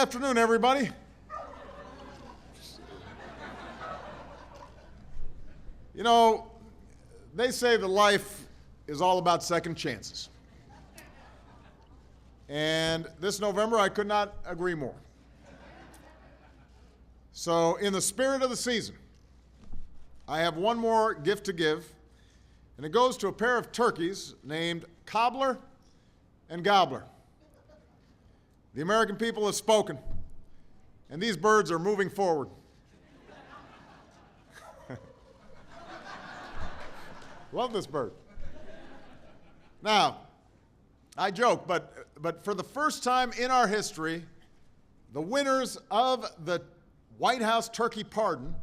afternoon, everybody. You know, they say that life is all about second chances. And this November, I could not agree more. So, in the spirit of the season, I have one more gift to give, and it goes to a pair of turkeys named Cobbler and Gobbler. The American people have spoken, and these birds are moving forward. Love this bird. Now, I joke, but for the first time in our history, the winners of the White House turkey pardon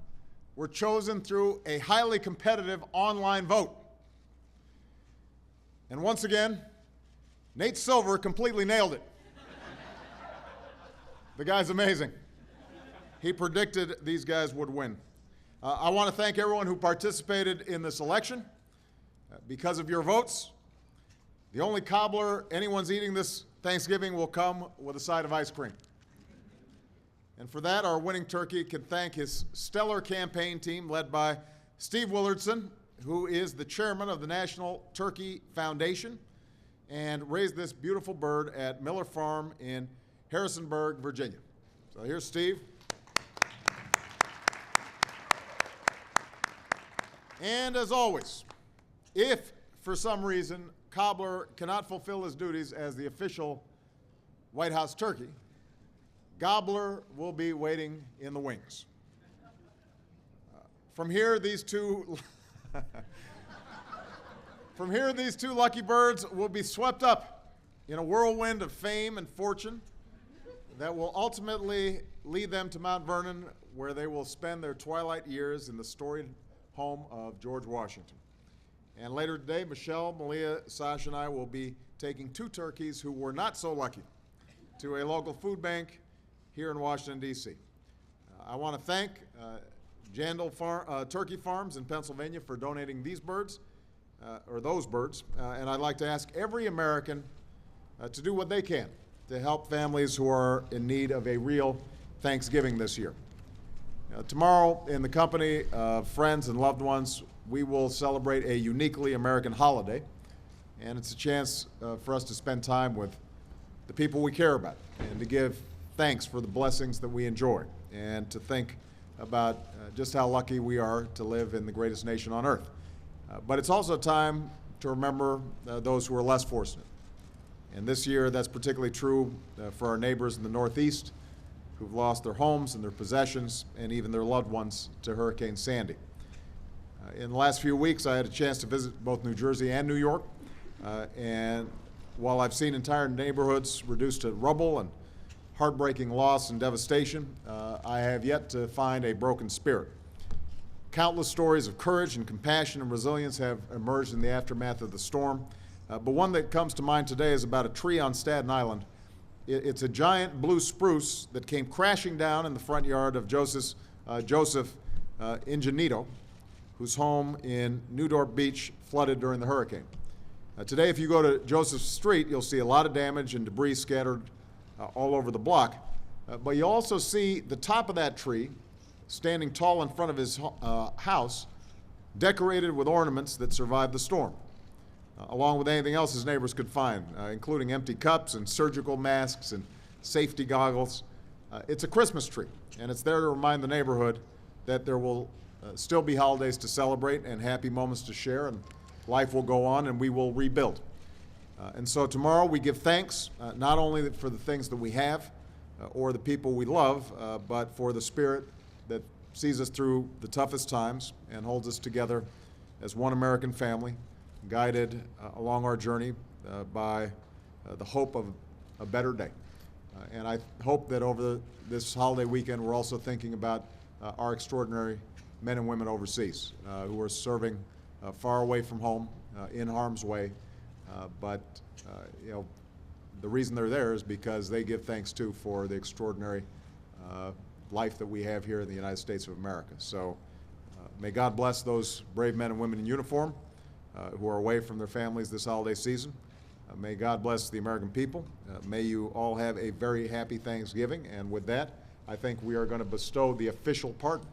were chosen through a highly competitive online vote. And once again, Nate Silver completely nailed it. The guy's amazing. He predicted these guys would win. I want to thank everyone who participated in this election. Because of your votes, the only cobbler anyone's eating this Thanksgiving will come with a side of ice cream. And for that, our winning turkey can thank his stellar campaign team led by Steve Willardson, who is the chairman of the National Turkey Foundation and raised this beautiful bird at Miller Farm in Harrisonburg, Virginia. So here's Steve. And as always, if for some reason Cobbler cannot fulfill his duties as the official White House turkey, Gobbler will be waiting in the wings. From here, these two lucky birds will be swept up in a whirlwind of fame and fortune that will ultimately lead them to Mount Vernon, where they will spend their twilight years in the storied home of George Washington. And later today, Michelle, Malia, Sasha, and I will be taking two turkeys who were not so lucky to a local food bank here in Washington, D.C. I want to thank Jandal Turkey Farms in Pennsylvania for donating these birds, those birds, and I'd like to ask every American to do what they can to help families who are in need of a real Thanksgiving this year. Tomorrow, in the company of friends and loved ones, we will celebrate a uniquely American holiday, and it's a chance for us to spend time with the people we care about and to give thanks for the blessings that we enjoy and to think about just how lucky we are to live in the greatest nation on earth. But it's also time to remember those who are less fortunate. And this year, that's particularly true for our neighbors in the Northeast who've lost their homes and their possessions and even their loved ones to Hurricane Sandy. In the last few weeks, I had a chance to visit both New Jersey and New York, and while I've seen entire neighborhoods reduced to rubble and heartbreaking loss and devastation, I have yet to find a broken spirit. Countless stories of courage and compassion and resilience have emerged in the aftermath of the storm, but one that comes to mind today is about a tree on Staten Island. It's a giant blue spruce that came crashing down in the front yard of Joseph Ingenito, whose home in Newdorp Beach flooded during the hurricane. Today, if you go to Joseph Street, you'll see a lot of damage and debris scattered all over the block. But you also see the top of that tree standing tall in front of his house, decorated with ornaments that survived the storm, along with anything else his neighbors could find, including empty cups and surgical masks and safety goggles. It's a Christmas tree, and it's there to remind the neighborhood that there will still be holidays to celebrate and happy moments to share, and life will go on and we will rebuild. And so tomorrow we give thanks not only for the things that we have or the people we love, but for the spirit that sees us through the toughest times and holds us together as one American family, guided along our journey by the hope of a better day. And I hope that over this holiday weekend we're also thinking about our extraordinary men and women overseas who are serving far away from home, in harm's way, but the reason they're there is because they give thanks too for the extraordinary life that we have here in the United States of America. So may God bless those brave men and women in uniform who are away from their families this holiday season, May God bless the American people. May you all have a very happy Thanksgiving. And with that, I think we are going to bestow the official pardon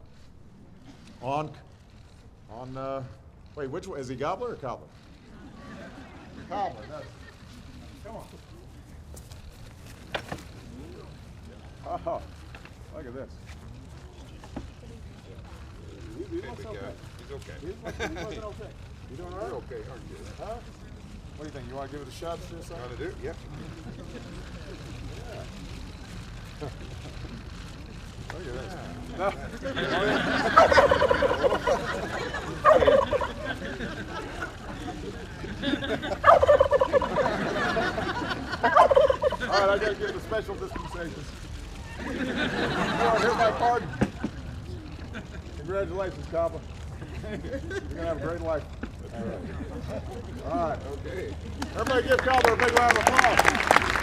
on, wait, which one? Is he Gobbler or Cobbler? Cobbler, that's, come on. Oh, look at this. He looks okay. He's okay. He wasn't okay. You doing all right? You're okay, aren't you? Huh? What do you think? You want to give it a shot, Sid? Want to do? Yeah. Look at this. No. All right, I got to give a special dispensation. Here's my pardon. Congratulations, Cobbler. You're going to have a great life. All right. Okay. Everybody give Cobbler a big round of applause.